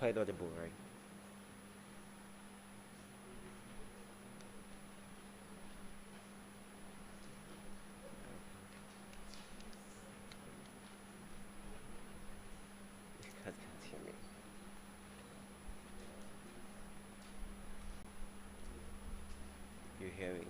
quite audible, right? You can't hear me. You hear me?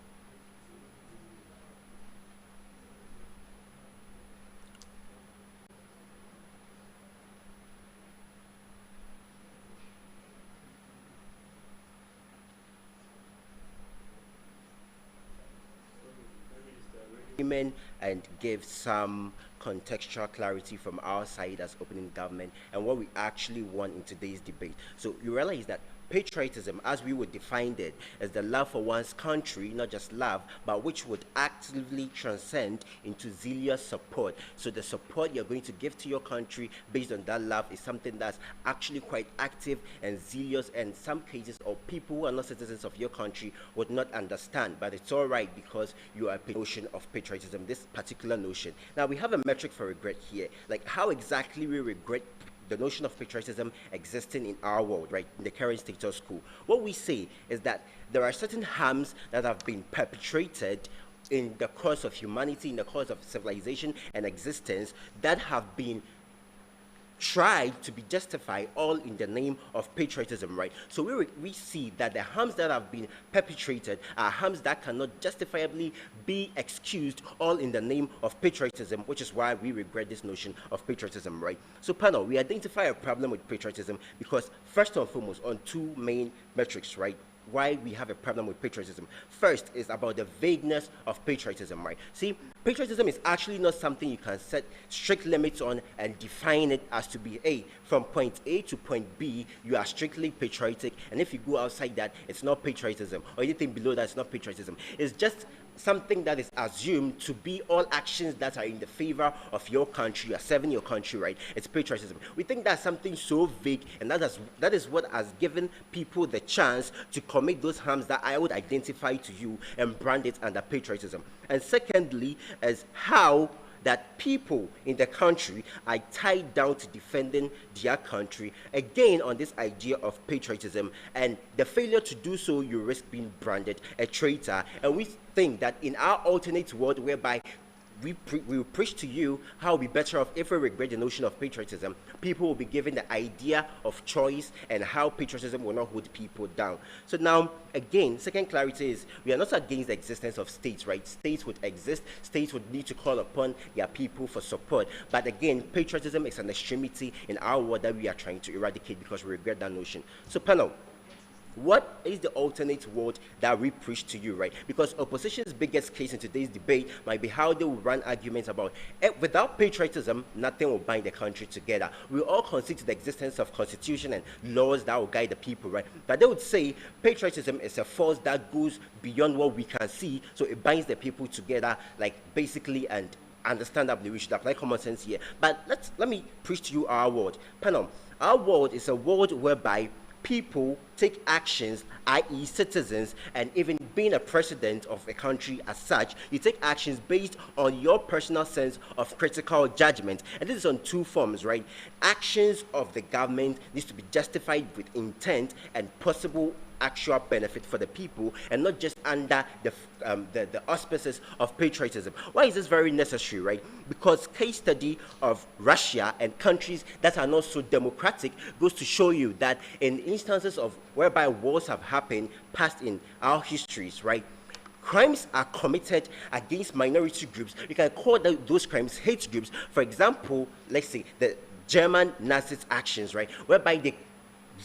And give some contextual clarity from our side as opening government and what we actually want in today's debate. So you realize that patriotism, as we would define it, is the love for one's country, not just love, but which would actively transcend into zealous support. So the support you're going to give to your country based on that love is something that's actually quite active and zealous, and some cases of people who are not citizens of your country would not understand, but it's all right because you are a notion of patriotism, this particular notion. Now we have a metric for regret here, like how exactly we regret the notion of patriotism existing in our world, right, in the current status quo. What we say is that there are certain harms that have been perpetrated in the course of humanity, in the course of civilization and existence, that have been tried to be justified all in the name of patriotism, right? So we see that the harms that have been perpetrated are harms that cannot justifiably be excused all in the name of patriotism, which is why we regret this notion of patriotism, right? So panel, we identify a problem with patriotism because first and foremost on two main metrics, right? Why we have a problem with patriotism. First is about the vagueness of patriotism, right? See, patriotism is actually not something you can set strict limits on and define it as to be A. From point A to point B, you are strictly patriotic, and if you go outside that, it's not patriotism, or anything below that, it's not patriotism. It's just something that is assumed to be all actions that are in the favor of your country, you are serving your country, right? It's patriotism. We think that's something so vague, and that is what has given people the chance to commit those harms that I would identify to you and brand it under patriotism. And secondly, is how that people in the country are tied down to defending their country, again on this idea of patriotism, and the failure to do so, you risk being branded a traitor. And we think that in our alternate world whereby we will preach to you how it will be better off if we regret the notion of patriotism, people will be given the idea of choice and how patriotism will not hold people down. So now, again, second clarity is we are not against the existence of states, right? States would exist, states would need to call upon their people for support. But again, patriotism is an extremity in our world that we are trying to eradicate because we regret that notion. So panel, what is the alternate world that we preach to you, right? Because opposition's biggest case in today's debate might be how they will run arguments about without patriotism, nothing will bind the country together. We all concede to the existence of constitution and laws that will guide the people, right? But they would say patriotism is a force that goes beyond what we can see, so it binds the people together, like basically, and understandably we should apply common sense here. But let me preach to you our world. Panel, our world is a world whereby people take actions, i.e. citizens, and even being a president of a country as such, you take actions based on your personal sense of critical judgment. And this is on two forms, right? Actions of the government needs to be justified with intent and possible actual benefit for the people, and not just under the auspices of patriotism. Why is this very necessary, right? Because case study of Russia and countries that are not so democratic goes to show you that in instances of whereby wars have happened past in our histories, right, crimes are committed against minority groups. You can call those crimes hate groups. For example, let's say the German Nazis actions, right, whereby they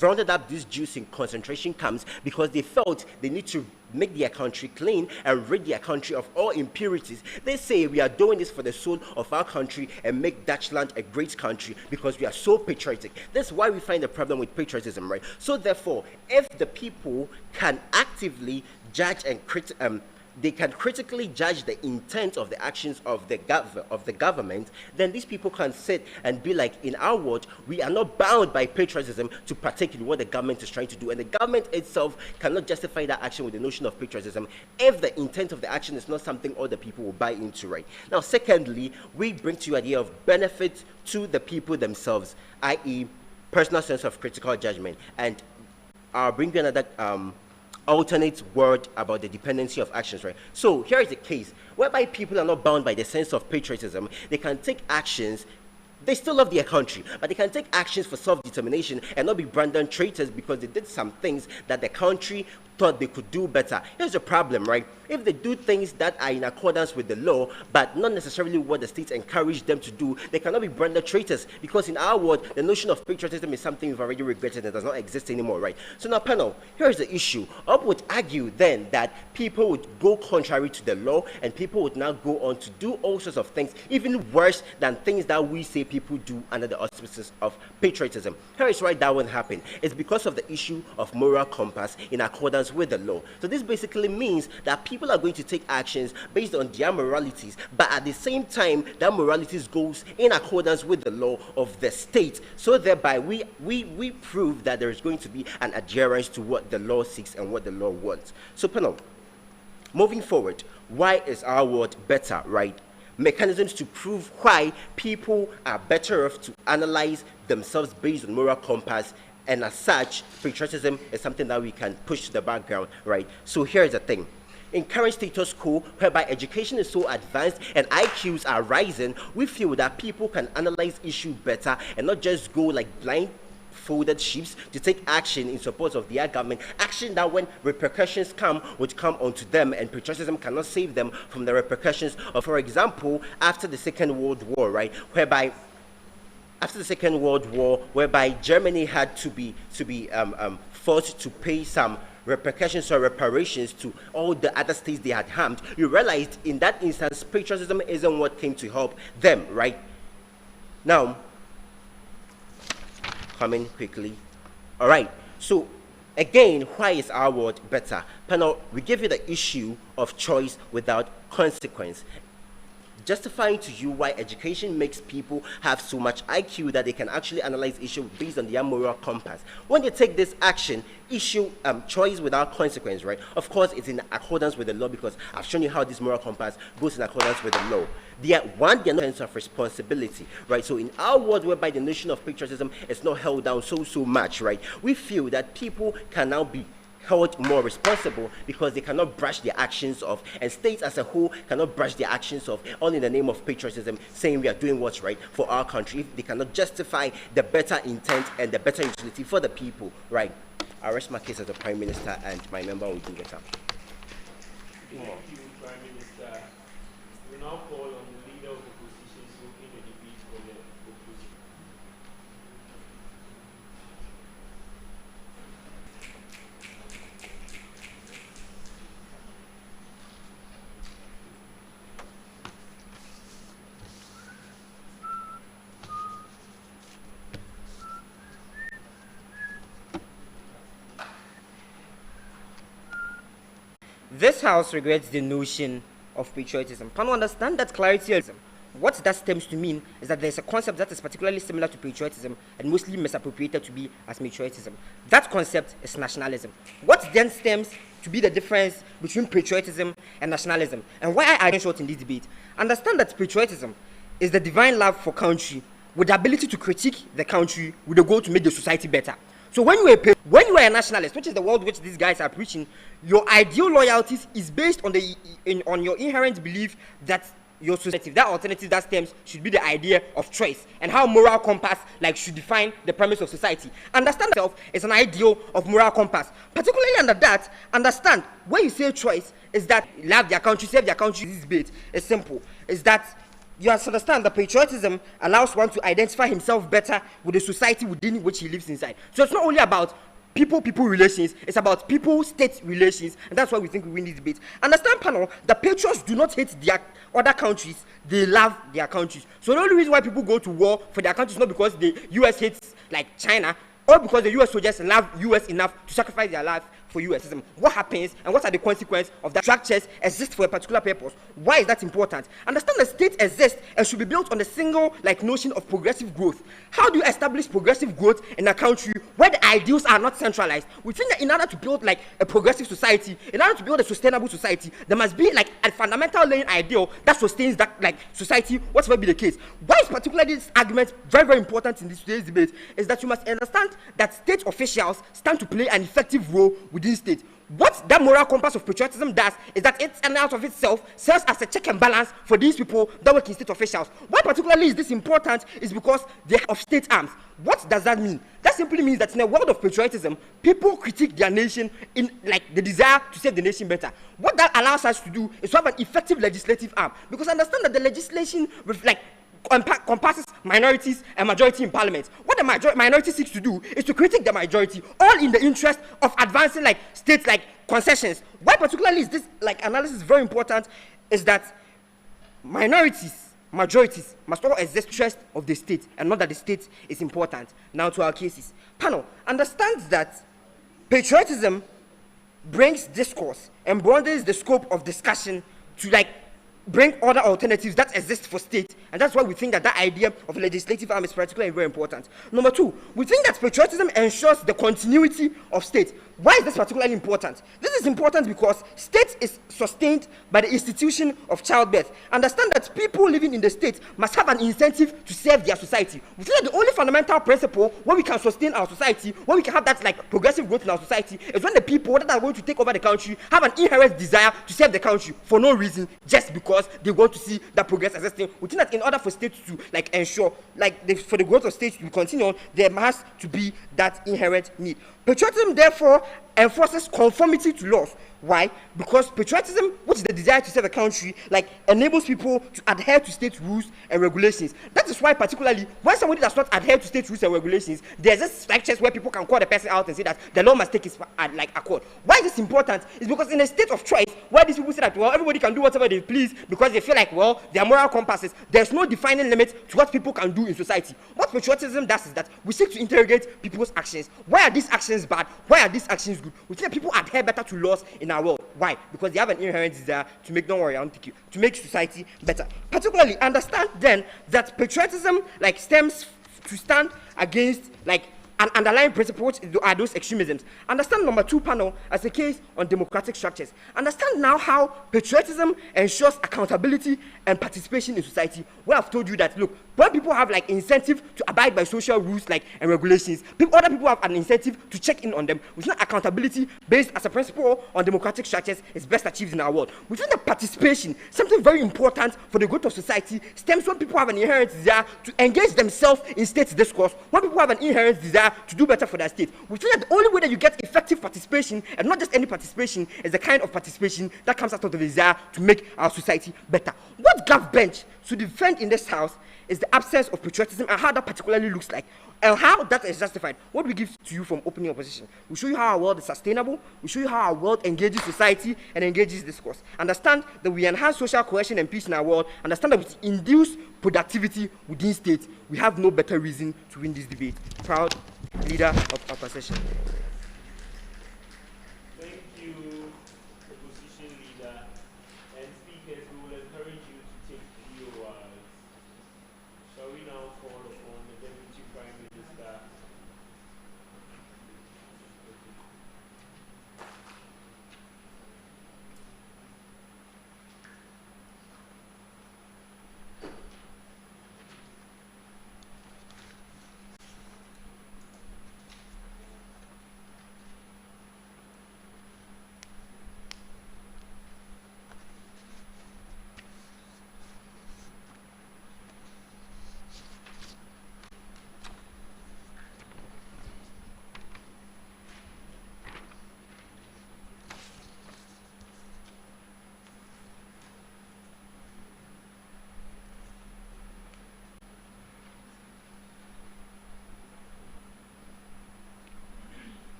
rounded up these Jews in concentration camps because they felt they need to make their country clean and rid their country of all impurities. They say we are doing this for the soul of our country and make Dutchland a great country because we are so patriotic. That's why we find the problem with patriotism, right? So therefore, if the people can actively judge and they can critically judge the intent of the actions of the government, then these people can sit and be like, in our world, we are not bound by patriotism to partake in what the government is trying to do. And the government itself cannot justify that action with the notion of patriotism if the intent of the action is not something other people will buy into, right? Now, secondly, we bring to you the idea of benefit to the people themselves, i.e., personal sense of critical judgment. And I'll bring you another alternate word about the dependency of actions, right? So here is a case whereby people are not bound by the sense of patriotism. They can take actions. They still love their country, but they can take actions for self-determination and not be branded traitors because they did some things that the country thought they could do better. Here's the problem, right? If they do things that are in accordance with the law, but not necessarily what the state encouraged them to do, they cannot be branded traitors, because in our world, the notion of patriotism is something we've already regretted and does not exist anymore, right? So now, panel, here's the issue. I would argue then that people would go contrary to the law, and people would now go on to do all sorts of things, even worse than things that we say people do under the auspices of patriotism. Here is why that won't happen. It's because of the issue of moral compass in accordance with the law. So this basically means that people are going to take actions based on their moralities, but at the same time, that moralities goes in accordance with the law of the state. So thereby, we prove that there is going to be an adherence to what the law seeks and what the law wants. So panel, moving forward, why is our world better, right? Mechanisms to prove why people are better off to analyze themselves based on moral compass, and as such, patriotism is something that we can push to the background, right? So here's the thing. In current status quo, whereby education is so advanced and IQs are rising, we feel that people can analyze issues better and not just go like blindfolded sheep to take action in support of their government. Action that when repercussions come, would come onto them, and patriotism cannot save them from the repercussions of, for example, after the Second World War, right? After the Second World War, whereby Germany had to be forced to pay some repercussions or reparations to all the other states they had harmed, you realized in that instance, patriotism isn't what came to help them, right? Now, coming quickly. All right, so again, why is our world better? Panel, we give you the issue of choice without consequence, justifying to you why education makes people have so much IQ that they can actually analyze issues based on their moral compass. When they take this action, choice without consequence, right? Of course, it's in accordance with the law, because I've shown you how this moral compass goes in accordance with the law. They are no sense of responsibility, right? So in our world, whereby the notion of patriotism is not held down so much, right? We feel that people can now be held more responsible because they cannot brush their actions off, and states as a whole cannot brush their actions off, all in the name of patriotism, saying we are doing what's right for our country, if they cannot justify the better intent and the better utility for the people, right? I rest my case as the Prime Minister, and my member will do get up. Thank you, Prime Minister. We now call on the leader of the opposition to open the debate for the opposition. This House regrets the notion of patriotism. Can you understand that clarity? What that stems to mean is that there's a concept that is particularly similar to patriotism and mostly misappropriated to be as patriotism. That concept is nationalism. What then stems to be the difference between patriotism and nationalism? And why I short in this debate? Understand that patriotism is the divine love for country with the ability to critique the country with the goal to make the society better. So when you are a nationalist, which is the world which these guys are preaching, your ideal loyalties is based on on your inherent belief that your society, that alternative that stems, should be the idea of choice, and how moral compass should define the premise of society. Understand yourself is an ideal of moral compass. Particularly under that, understand when you say choice is that love their country, save their country. This debate is simple. Is that you have to understand that patriotism allows one to identify himself better with the society within which he lives inside. So it's not only about people-people relations, it's about people-state relations, and that's why we think we win this debate. Understand, panel, the patriots do not hate their other countries, they love their countries. So the only reason why people go to war for their countries is not because the US hates China, or because the US soldiers love US enough to sacrifice their life for you as a system? What happens and what are the consequences of that? Structures exist for a particular purpose. Why is that important? Understand the state exists and should be built on a single notion of progressive growth. How do you establish progressive growth in a country where the ideals are not centralized? We think that in order to build a progressive society, in order to build a sustainable society, there must be a fundamental laying ideal that sustains that society, whatever be the case. Why is particularly this argument very, very important in today's debate is that you must understand that state officials stand to play an effective role within state. What that moral compass of patriotism does is that it and out of itself serves as a check and balance for these people that work in state officials. Why particularly is this important is because they are of state arms. What does that mean? That simply means that in a world of patriotism, people critique their nation in the desire to save the nation better. What that allows us to do is to have an effective legislative arm, because understand that the legislation compasses minorities and majority in parliament. What the minority seeks to do is to critique the majority, all in the interest of advancing states concessions. Why particularly is this analysis very important is that majorities must all exist interest of the state and not that the state is important. Now to our cases. Panel understands that patriotism brings discourse and broadens the scope of discussion to bring other alternatives that exist for state, and that's why we think that idea of legislative arm is particularly very important. Number two, we think that patriotism ensures the continuity of state. Why is this particularly important? This is important because state is sustained by the institution of childbirth. Understand that people living in the state must have an incentive to serve their society. We think that the only fundamental principle where we can sustain our society, where we can have that progressive growth in our society, is when the people that are going to take over the country have an inherent desire to serve the country for no reason, just because they want to see that progress existing. We think that in order for states to ensure for the growth of states to continue on, there has to be that inherent need. Patriotism, therefore, enforces conformity to laws. Why? Because patriotism, which is the desire to serve a country, enables people to adhere to state rules and regulations. That is why, particularly, when somebody does not adhere to state rules and regulations, there's just structures where people can call the person out and say that the law must take its accord. Why is this important? It's because in a state of choice, where these people say that, well, everybody can do whatever they please because they feel they are moral compasses, there's no defining limit to what people can do in society. What patriotism does is that we seek to interrogate people's actions. Why are these actions bad? Why are these actions good? We think that people adhere better to laws in our world. Why? Because they have an inherent desire to make, don't worry, I'll take you, to make society better. Particularly, understand then that patriotism stems to stand against an underlying principle are those extremisms. Understand number two panel as a case on democratic structures. Understand now how patriotism ensures accountability and participation in society. Well, I've told you that, look, when people have incentive to abide by social rules and regulations, other people have an incentive to check in on them. With no accountability based as a principle on democratic structures is best achieved in our world. Within the participation, something very important for the growth of society stems when people have an inherent desire to engage themselves in state discourse, when people have an inherent desire to do better for their state. We feel that the only way that you get effective participation, and not just any participation, is the kind of participation that comes out of the desire to make our society better. What Gov Bench should defend in this house is the absence of patriotism and how that particularly looks like, and how that is justified. What we give to you from opening opposition, we show you how our world is sustainable, we show you how our world engages society and engages discourse. Understand that we enhance social cohesion and peace in our world. Understand that we induce productivity within states. We have no better reason to win this debate. Proud leader of opposition. Thank you, opposition leader. And speakers, we will encourage you to take POIs. Shall we now call upon the Deputy Prime Minister?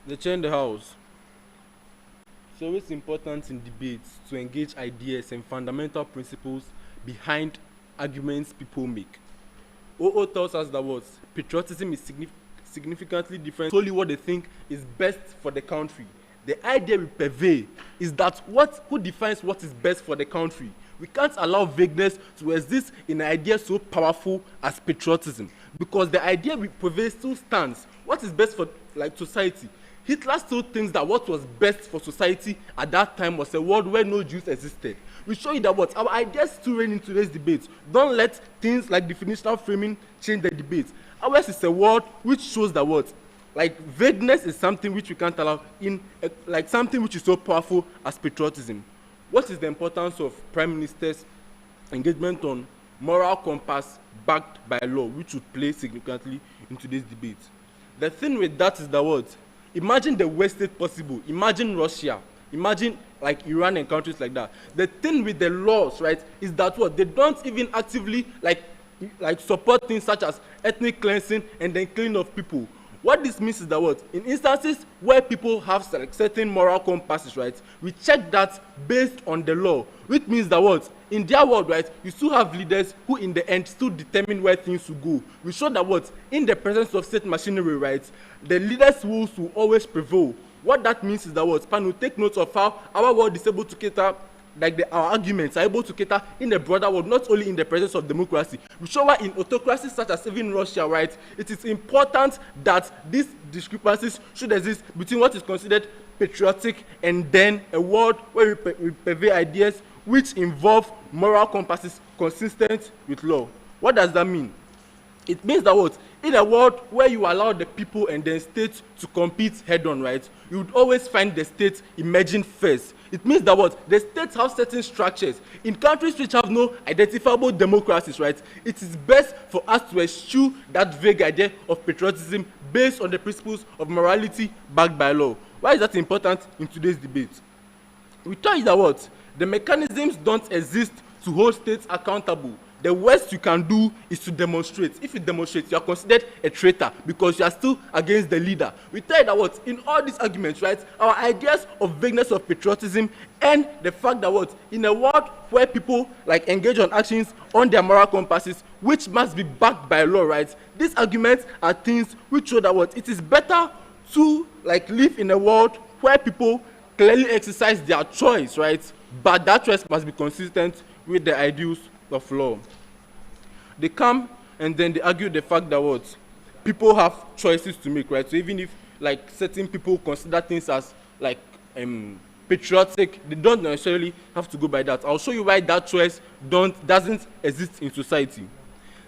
The chair in the house. It's always important in debates to engage ideas and fundamental principles behind arguments people make. OO tells us that what patriotism is significantly different solely what they think is best for the country. The idea we purvey is that who defines what is best for the country? We can't allow vagueness to exist in an idea so powerful as patriotism, because the idea we purvey still stands. What is best for society? Hitler still thinks that what was best for society at that time was a world where no Jews existed. We show you that what our ideas still reign in today's debate. Don't let things like definitional framing change the debate. Ours is a world which shows that what vagueness is something which we can't allow in something which is so powerful as patriotism. What is the importance of prime minister's engagement on moral compass backed by law, which would play significantly in today's debate? The thing with that is that what? Imagine the worst state possible. Imagine Russia. Imagine Iran and countries like that. The thing with the laws, right, is that what? They don't even actively support things such as ethnic cleansing and then killing of people. What this means is that what? In instances where people have certain moral compasses, right, we check that based on the law, which means that what? In their world, right, you still have leaders who in the end still determine where things will go. We show that what? In the presence of state machinery, right, the leaders' rules will always prevail. What that means is that what? Pan will take note of how our world is able to cater, our arguments are able to cater in the broader world, not only in the presence of democracy. We show why in autocracies such as even Russia, right, it is important that these discrepancies should exist between what is considered patriotic and then a world where we purvey ideas which involve moral compasses consistent with law. What does that mean? It means that what? In a world where you allow the people and the state to compete head-on, right, you would always find the state emerging first. It means that what? The states have certain structures. In countries which have no identifiable democracies, right, it is best for us to eschew that vague idea of patriotism based on the principles of morality backed by law. Why is that important in today's debate? We tell you that what? The mechanisms don't exist to hold states accountable. The worst you can do is to demonstrate. If you demonstrate, you are considered a traitor because you are still against the leader. We tell you that what? In all these arguments, right, our ideas of vagueness of patriotism and the fact that what? In a world where people engage on actions on their moral compasses, which must be backed by law, right, these arguments are things which show that what? It is better to live in a world where people clearly exercise their choice, right, but that choice must be consistent with the ideals of law. They come and then they argue the fact that what? People have choices to make, right? So even if certain people consider things as patriotic, they don't necessarily have to go by that. I'll show you why that choice doesn't exist in society.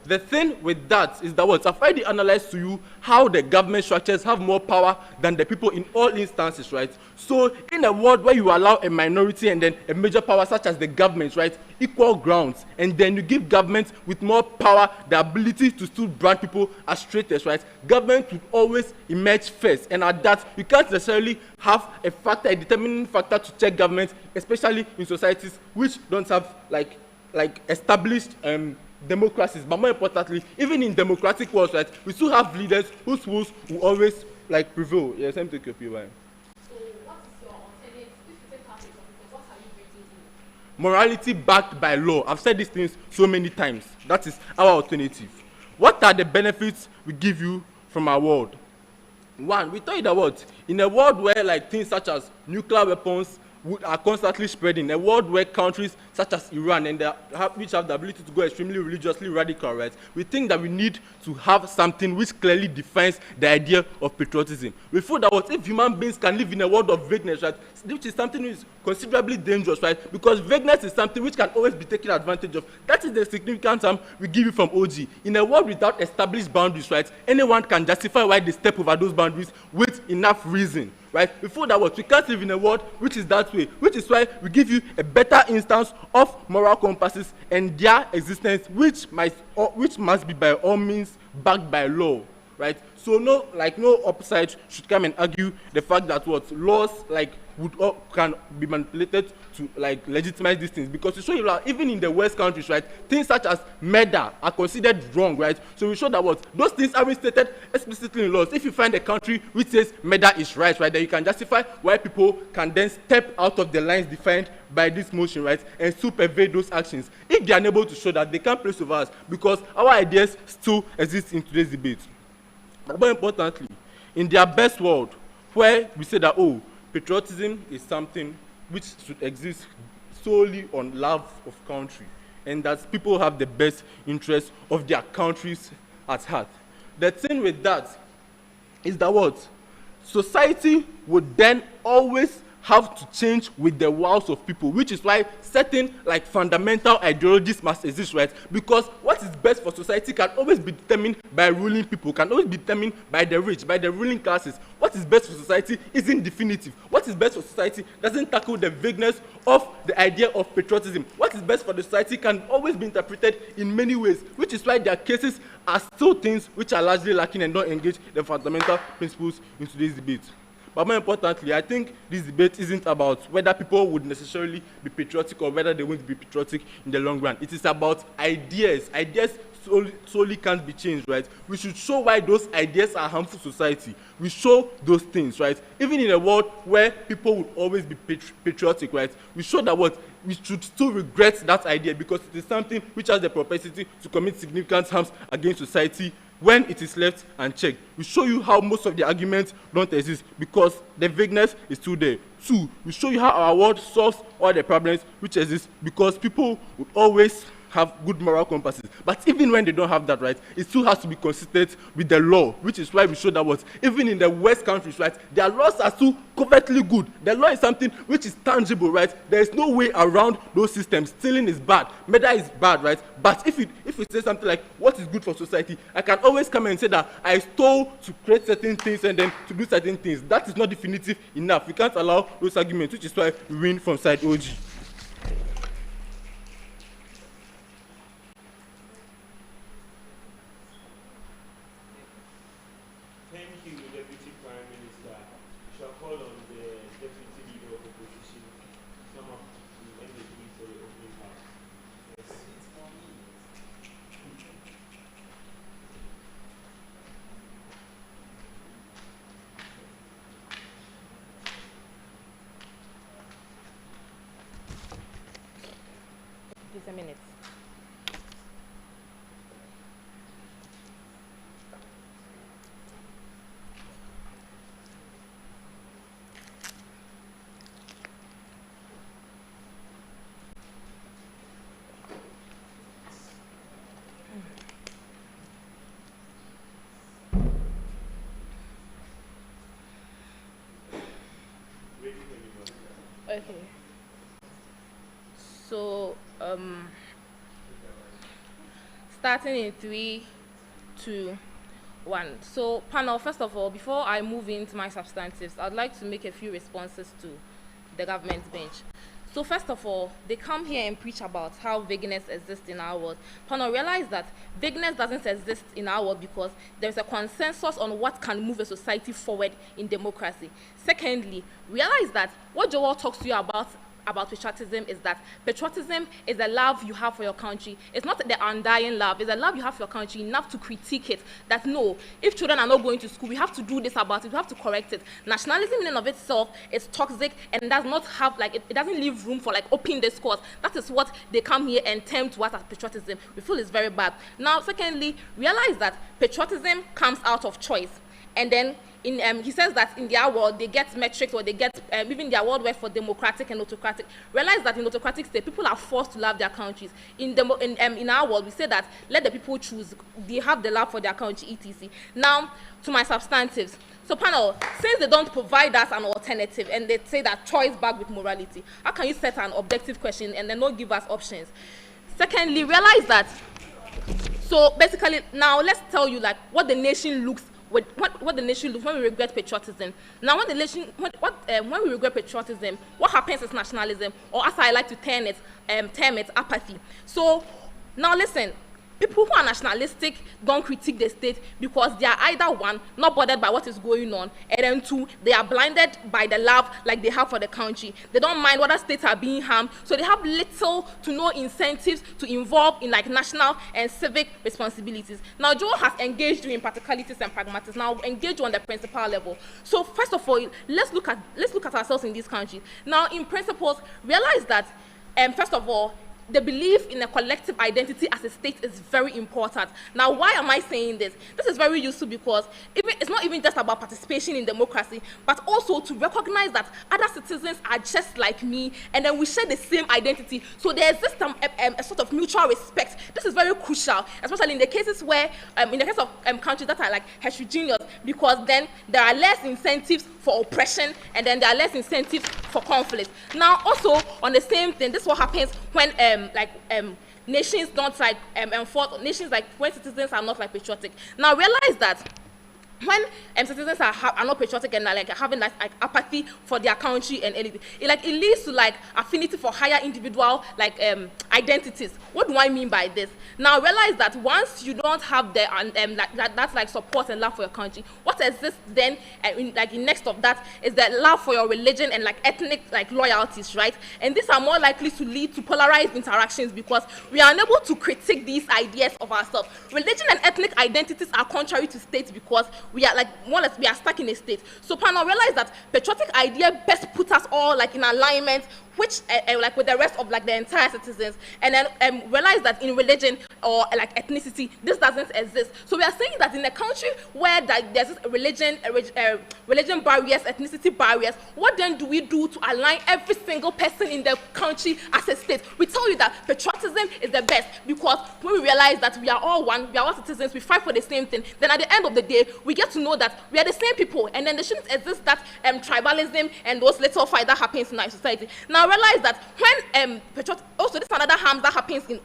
The thing with that is that what? I've already analyzed to you how the government structures have more power than the people in all instances, right? So in a world where you allow a minority and then a major power such as the government, right, equal grounds, and then you give government with more power the ability to still brand people as traitors, right, government will always emerge first. And at that, you can't necessarily have a determining factor to check government, especially in societies which don't have established democracies. But more importantly, even in democratic worlds, right, we still have leaders whose rules will always prevail. Yes, let me take your PY. So what is your alternative? If you take patriotism, what are you bringing in? Morality backed by law. I've said these things so many times. That is our alternative. What are the benefits we give you from our world? One, we tell you that what? In a world where things such as nuclear weapons are constantly spreading, a world where countries such as Iran and which have the ability to go extremely religiously radical, right, we think that we need to have something which clearly defines the idea of patriotism. We feel that what? If human beings can live in a world of vagueness, right, which is something which is considerably dangerous, right, because vagueness is something which can always be taken advantage of. That is the significant term we give you from OG. In a world without established boundaries, right, anyone can justify why they step over those boundaries with enough reason. Right? We feel that what? We can't live in a world which is that way, which is why we give you a better instance of moral compasses and their existence, which must be by all means backed by law. right? So no upside should come and argue the fact that what laws like can be manipulated to like legitimize these things, because to show you that even in the West countries, right, things such as murder are considered wrong, right? So we show that what those things are stated explicitly in laws. If you find a country which says murder is right, then you can justify why people can then step out of the lines defined by this motion, right, and supervade those actions. If they are unable to show that, they can't place over us, because our ideas still exist in today's debate. But more importantly, in their best world, where we say that, oh, patriotism is something which should exist solely on love of country, and that people have the best interest of their countries at heart. The thing with that is that what? Society would then always have to change with the wills of people, which is why certain like fundamental ideologies must exist, right? Because what is best for society can always be determined by ruling people, can always be determined by the rich, by the ruling classes. What is best for society isn't definitive. What is best for society doesn't tackle the vagueness of the idea of patriotism. What is best for the society can always be interpreted in many ways, which is why their cases are still things which are largely lacking and don't engage the fundamental principles in today's debate. But more importantly, I think this debate isn't about whether people would necessarily be patriotic or whether they won't be patriotic in the long run. It is about ideas. Ideas solely can't be changed, right? We should show why those ideas are harmful to society. We show those things, right? Even in a world where people would always be patriotic, right? We show that what we should still regret that idea, because it is something which has the propensity to commit significant harms against society when it is left unchecked. We show you how most of the arguments don't exist because the vagueness is still there. 2, we show you how our world solves all the problems which exist because people would always have good moral compasses. But even when they don't have that, right, it still has to be consistent with the law, which is why we show that what even in the West countries, right, their laws are still covertly good. The law is something which is tangible, right? There is no way around those systems. Stealing is bad, murder is bad, right? But if we say something like what is good for society, I can always come and say that I stole to create certain things and then to do certain things. That is not definitive enough. We can't allow those arguments, which is why we win from side OG. Thank you, Deputy Prime Minister. We shall call on the Deputy Leader of Opposition to come up to end the debate for the opening house. Yes. Just a minute. Ready when you are. Okay. So, starting in 3, 2, 1. So, panel, first of all, before I move into my substantives, I'd like to make a few responses to the government bench. So, first of all, they come here and preach about how vagueness exists in our world. Panel, realize that vagueness doesn't exist in our world because there's a consensus on what can move a society forward in democracy. Secondly, realize that what Joel talks to you about patriotism is that patriotism is a love you have for your country. It's not the undying love. It's a love you have for your country enough to critique it. That no, if children are not going to school, we have to do this about it. We have to correct it. Nationalism in and of itself is toxic and does not have it doesn't leave room for open discourse. That is what they come here and term to us as patriotism. We feel is very bad. Now, secondly, realize that patriotism comes out of choice, and then he says that in their world they get metrics, or they get even their word word for democratic and autocratic. Realize that in autocratic state people are forced to love their countries. In our world we say that let the people choose. They have the love for their country, etc. Now to my substantives. So panel, since they don't provide us an alternative and they say that choice back with morality, how can you set an objective question and then not give us options? Secondly, realize that. So basically, now let's tell you what the nation looks. What the nation looks when we regret patriotism. Now, when we regret patriotism, what happens is nationalism, or as I like to term it, apathy. So now listen, people who are nationalistic don't critique the state because they are either one, not bothered by what is going on, and then two, they are blinded by the love like they have for the country. They don't mind whether states are being harmed, so they have little to no incentives to involve in like national and civic responsibilities. Now, Joe has engaged you in practicalities and pragmatics. Now, engage you on the principal level. So, first of all, let's look at ourselves in this country. Now, in principles, realize that, first of all, the belief in a collective identity as a state is very important. Now, why am I saying this? This is very useful because it's not even just about participation in democracy, but also to recognize that other citizens are just like me, and then we share the same identity. So there exists a sort of mutual respect. This is very crucial, especially in the cases where, in the case of countries that are like heterogeneous, because then there are less incentives for oppression, and then there are less incentives for conflict. Now, also on the same thing, this is what happens when nations don't like enforce, nations like when citizens are not like patriotic. Now realize that when citizens are not patriotic and are like having like apathy for their country and anything, it leads to like affinity for higher individual like identities. What do I mean by this? Now realize that once you don't have the that's like support and love for your country, what exists then in next of that is the love for your religion and like ethnic like loyalties, right? And these are more likely to lead to polarized interactions because we are unable to critique these ideas of ourselves. Religion and ethnic identities are contrary to state because we are like more or less we are stuck in a state. So panel realize that patriotic idea best puts us all like in alignment, which like with the rest of like the entire citizens, and then realize that in religion or like ethnicity this doesn't exist. So we are saying that in a country where there's this religion barriers, ethnicity barriers, what then do we do to align every single person in the country as a state? We tell you that patriotism is the best because when we realize that we are all one, we are all citizens, we fight for the same thing, then at the end of the day we get to know that we are the same people, and then there shouldn't exist that tribalism and those little fight that happens in our society. Now realize that when also this is another harm that happens in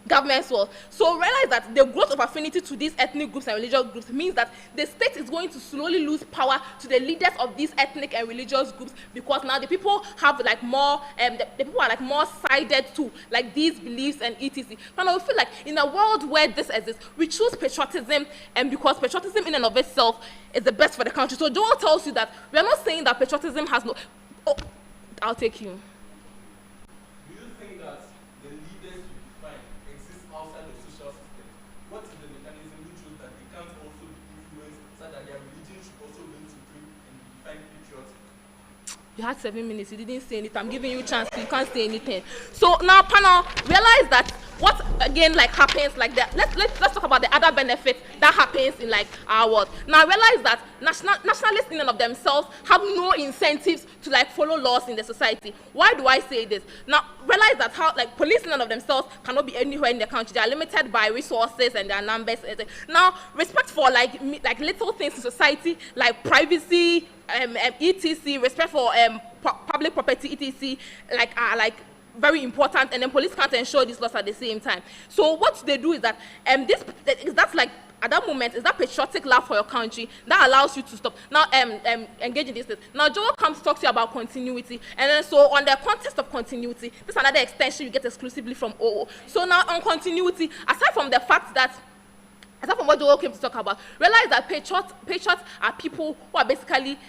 government as well. So realize that the growth of affinity to these ethnic groups and religious groups means that the state is going to slowly lose power to the leaders of these ethnic and religious groups because now the people have like more the people are like more sided to like these beliefs and etc. And I feel like in a world where this exists, we choose patriotism, and because patriotism in and of itself is the best for the country. So Joel tells you that we are not saying that patriotism has no. Oh, I'll take you. Do you think that the leaders you define exist outside the social system? What is the mechanism which shows that they can't also be influenced so that their religion should also be supreme and be defined patriotic? You had 7 minutes, you didn't say anything. I'm giving you a chance, you can't say anything. So now panel, realize that what again like happens like that. Let's talk about the other benefits that happens in like our world. Now realize that nationalists in and of themselves have no incentives to like follow laws in the society. Why do I say this? Now realize that how like police in and of themselves cannot be anywhere in the country. They are limited by resources and their numbers. Now respect for like little things in society like privacy, etc. Respect for public property, etc. Are very important, and then police can't ensure these laws at the same time. So what they do is that that's like at that moment is that patriotic love for your country that allows you to stop now engage in this. Now Joel comes to talk to you about continuity, and then so on the context of continuity, this is another extension you get exclusively from OO. So now on continuity, aside from what Joel came to talk about, realize that patriots are people who are basically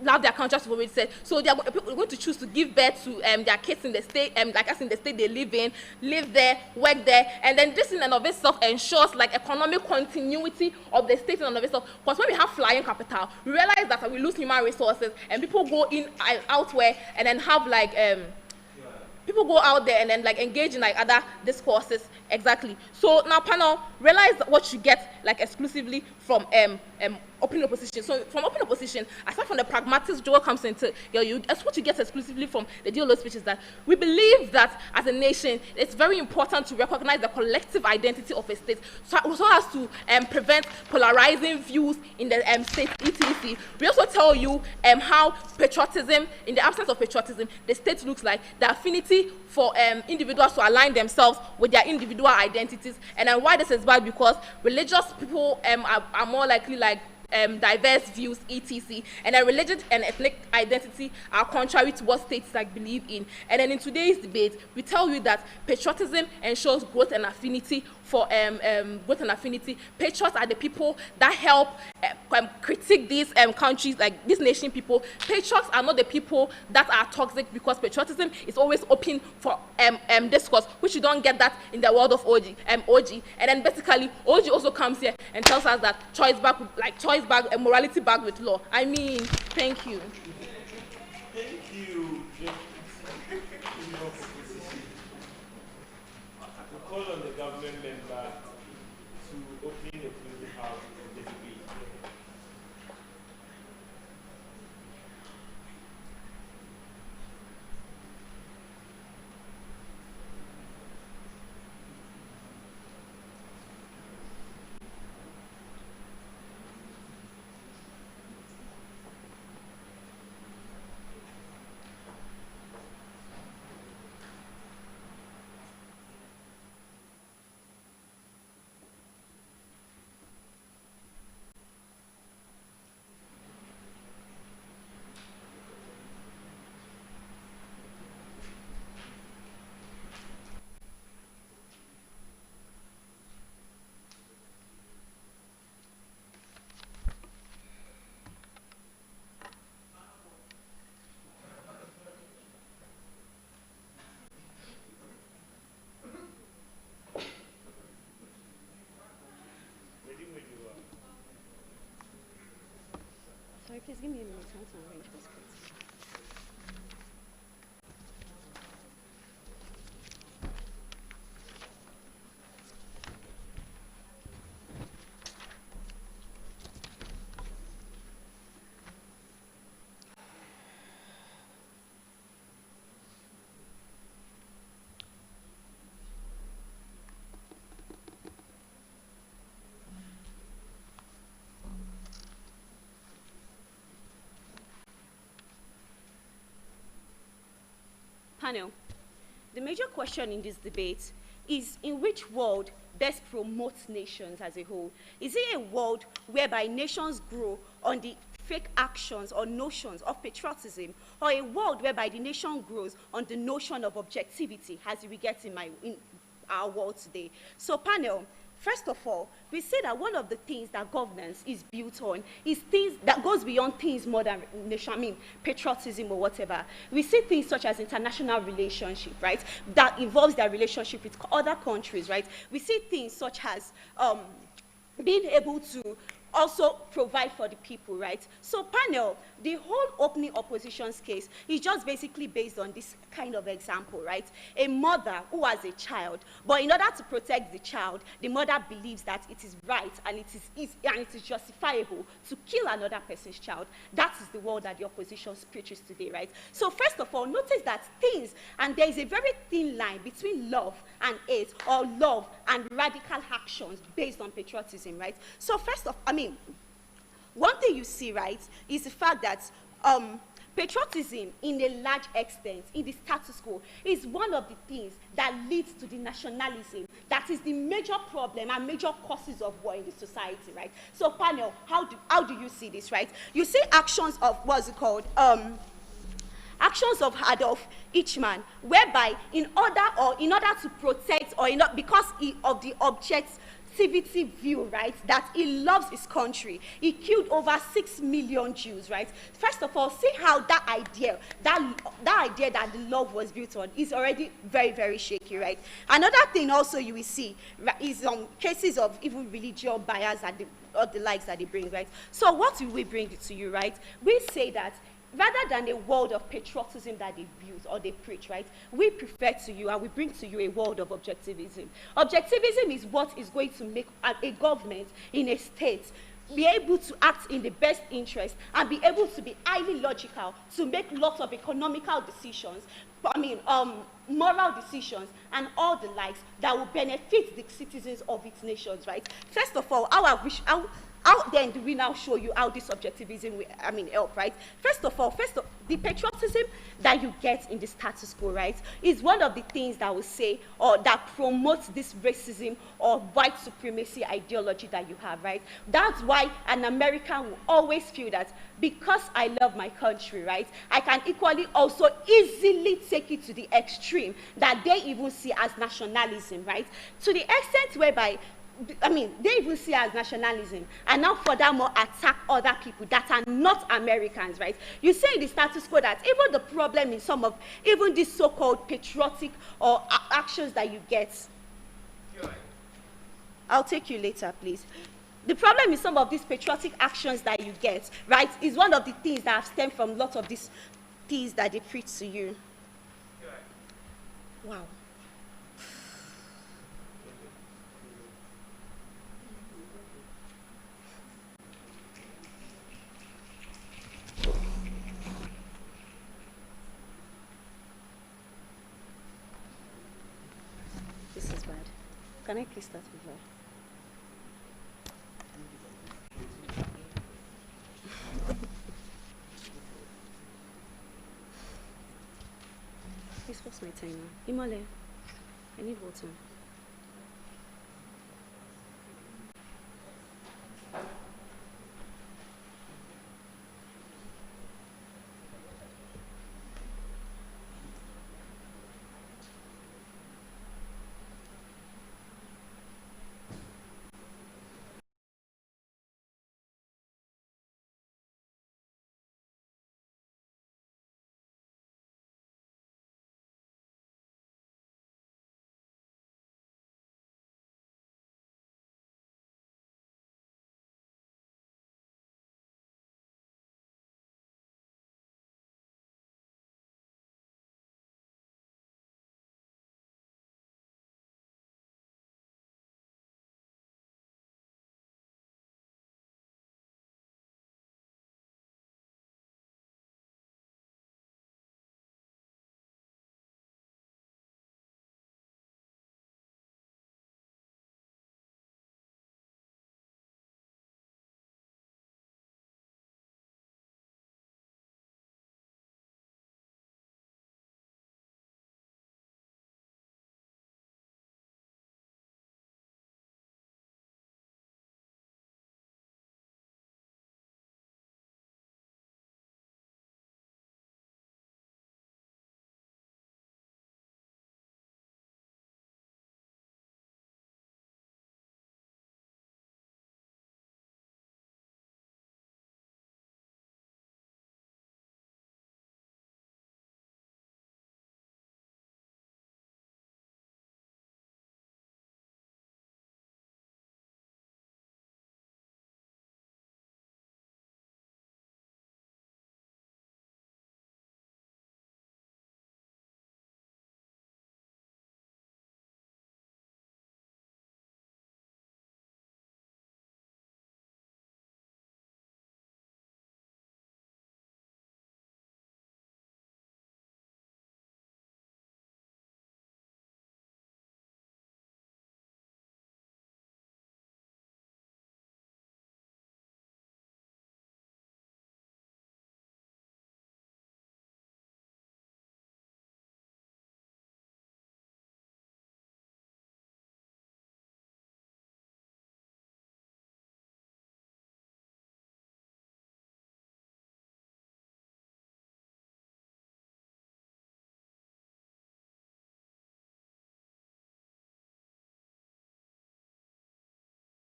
love their country, as we said. So they are going to choose to give birth to their kids in the state, like as in the state they live in, live there, work there, and then this in and of itself ensures like economic continuity of the state in and of itself. Because when we have flying capital, we realize that we lose human resources, and people go in outwhere and then have like people go out there and then like engage in like other discourses. Exactly. So now panel, realize what you get like exclusively from open opposition. So from open opposition, aside from the pragmatics Joel comes into that's what you get exclusively from the DLO speech is that we believe that as a nation it's very important to recognize the collective identity of a state so as to prevent polarizing views in the state etc. We also tell you how patriotism, in the absence of patriotism, the state looks like the affinity for individuals to align themselves with their individual identities, and then why this is bad because religious people are more likely like diverse views, etc. And then religion and ethnic identity are contrary to what states like believe in. And then in today's debate, we tell you that patriotism ensures growth and affinity for growth and affinity. Patriots are the people that help critique these countries, like these nation people. Patriots are not the people that are toxic, because patriotism is always open for discourse, which you don't get that in the world of OG. And then basically, OG also comes here and tells us that choice back, and morality back with law. I mean, thank you. Thank you. We call on the government member to open the closing house of the debate. Sorry, please give me a minute. I want to arrange this, please. Panel, the major question in this debate is, in which world best promotes nations as a whole? Is it a world whereby nations grow on the fake actions or notions of patriotism, or a world whereby the nation grows on the notion of objectivity, as we get in our world today? So panel, first of all, we say that one of the things that governance is built on is things that goes beyond things more than nation, patriotism or whatever. We see things such as international relationship, right, that involves their relationship with other countries, right? We see things such as being able to also provide for the people, right? So panel, the whole opening opposition's case is just basically based on this kind of example, right? A mother who has a child, but in order to protect the child, the mother believes that it is right and it is justifiable to kill another person's child. That is the world that the opposition preaches today, right? So first of all, notice that things, and there is a very thin line between love and hate, or love and radical actions based on patriotism, right? So first of, one thing you see, right, is the fact that patriotism, in a large extent, in the status quo, is one of the things that leads to the nationalism that is the major problem and major causes of war in the society, right? So panel, how do you see this, right? You see actions of, what's it called, actions of Adolf Eichmann, whereby in order to protect, or because of the objectivity view, right, that he loves his country, he killed over 6 million Jews, right? First of all, see how that idea that the love was built on is already very, very shaky, right? Another thing also you will see is cases of even religious bias and the likes that they bring, right? So what will we bring to you, right? We say that rather than a world of patriotism that they build or they preach, right, we prefer to you and we bring to you a world of objectivism. Objectivism is what is going to make a government in a state be able to act in the best interest and be able to be highly logical, to make lots of economical decisions, moral decisions, and all the likes that will benefit the citizens of its nations, right? First of all, how then do we now show you how this subjectivism will, help, right? First of all, the patriotism that you get in the status quo, right, is one of the things that will say, or that promotes this racism or white supremacy ideology that you have, right? That's why an American will always feel that because I love my country, right, I can equally also easily take it to the extreme that they even see as nationalism, right? To the extent whereby they even see as nationalism, and now furthermore attack other people that are not Americans, right? You say in the status quo that even the problem in some of even these so-called patriotic or actions that you get. I'll take you later, please. The problem in some of these patriotic actions that you get, right, is one of the things that have stemmed from a lot of these things that they preach to you. Wow. This is bad. Can I please start with her? Please, what's my timer? Imole, I need water.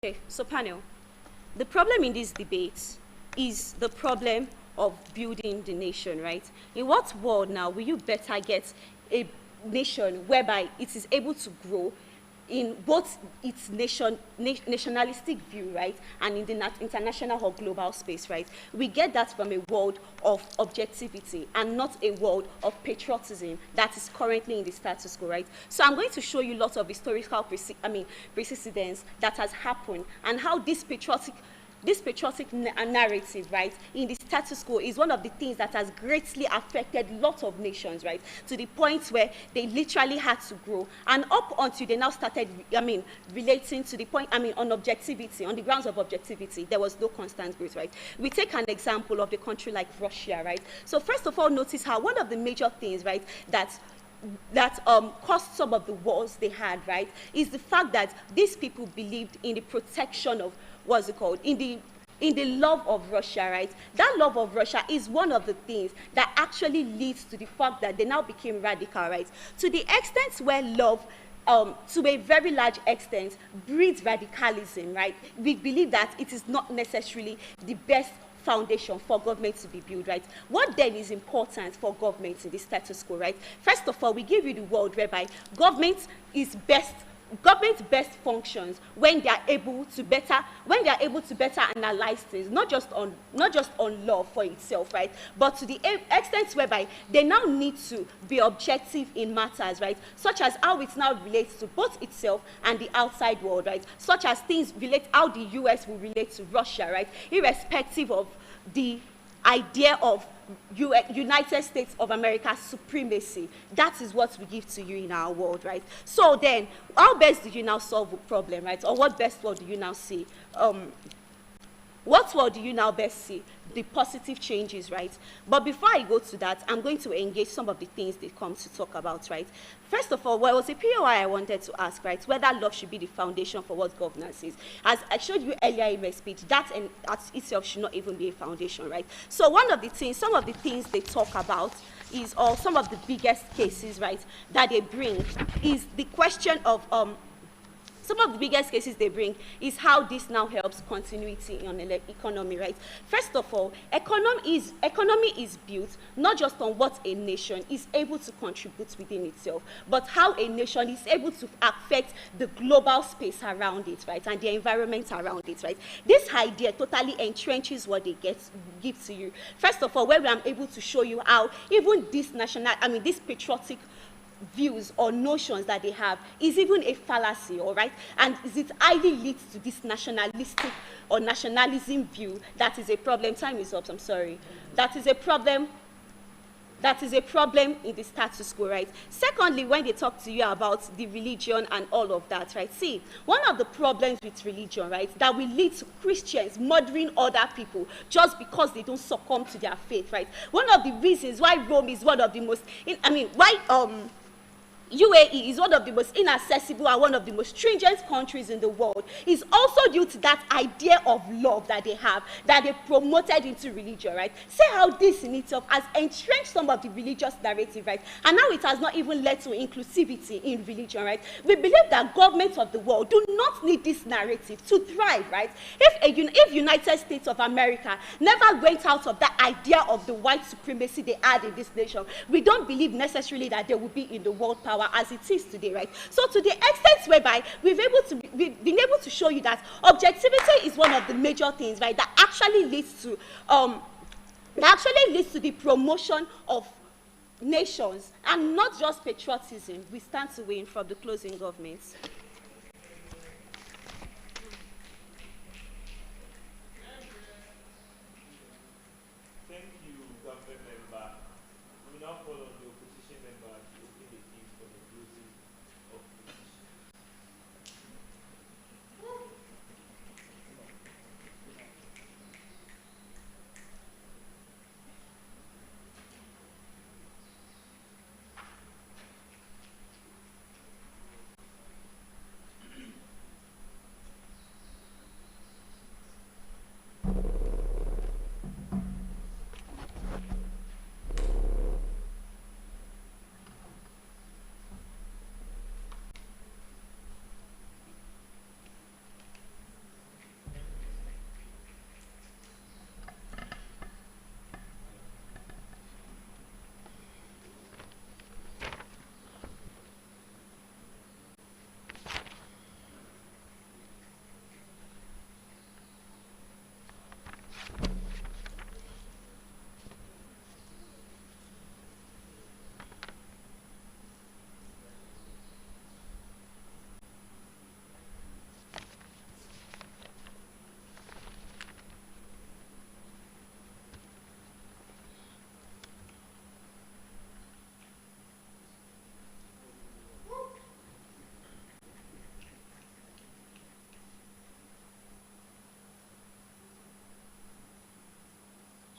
Okay, so panel, the problem in this debate is the problem of building the nation, right? In what world now will you better get a nation whereby it is able to grow in both its nationalistic view, right, and in the international or global space, right? We get that from a world of objectivity and not a world of patriotism that is currently in the status quo, right? So I'm going to show you lots of historical precedents that has happened and how this patriotic this patriotic narrative, right, in the status quo is one of the things that has greatly affected lots of nations, right, to the point where they literally had to grow. And up until they now started, relating to the point, on objectivity, on the grounds of objectivity, there was no constant growth, right. We take an example of a country like Russia, right. So first of all, notice how one of the major things, right, that caused some of the wars they had, right, is the fact that these people believed in the protection of, what's it called, in the love of Russia, right? That love of Russia is one of the things that actually leads to the fact that they now became radical, right? To the extent where love, to a very large extent, breeds radicalism, right? We believe that it is not necessarily the best foundation for government to be built, right? What then is important for government in the status quo, right? First of all, we give you the world whereby government best functions when they are able to better analyze things, not just on law for itself, right, but to the extent whereby they now need to be objective in matters, right, such as how it now relates to both itself and the outside world, right, such as things relate how the US will relate to Russia, right, irrespective of the idea of United States of America supremacy. That is what we give to you in our world, right? So then, how best do you now solve a problem, right? Or what best world do you now see? What world do you now best see? The positive changes, right? But before I go to that, I'm going to engage some of the things they come to talk about, right? First of all, well, it was a POI I wanted to ask, right, whether love should be the foundation for what governance is. As I showed you earlier in my speech, that in itself should not even be a foundation, right? So some of the things they talk about is, or some of the biggest cases, right, that they bring is the question of, some of the biggest cases they bring is how this now helps continuity on the economy, right? First of all, economy is built not just on what a nation is able to contribute within itself, but how a nation is able to affect the global space around it, right, and the environment around it, right? This idea totally entrenches what they give to you. First of all, where I'm able to show you how even this this patriotic views or notions that they have is even a fallacy, all right, and it highly leads to this nationalistic or nationalism view that is a problem. Time is up, I'm sorry. That is a problem in the status quo, right? Secondly, when they talk to you about the religion and all of that, right, see, one of the problems with religion, right, that will lead to Christians murdering other people just because they don't succumb to their faith, right? One of the reasons why Rome is one of the most, UAE is one of the most inaccessible and one of the most stringent countries in the world is also due to that idea of love that they have, that they promoted into religion, right? See how this in itself has entrenched some of the religious narrative, right? And now it has not even led to inclusivity in religion, right? We believe that governments of the world do not need this narrative to thrive, right? If United States of America never went out of that idea of the white supremacy they had in this nation, we don't believe necessarily that they will be in the world power as it is today, right? So to the extent whereby we've been able to show you that objectivity is one of the major things, right, that actually leads to the promotion of nations and not just patriotism. We stand to win from the closing governments. Thank you, government member. We now call on the opposition member to open the team for the closing of petition.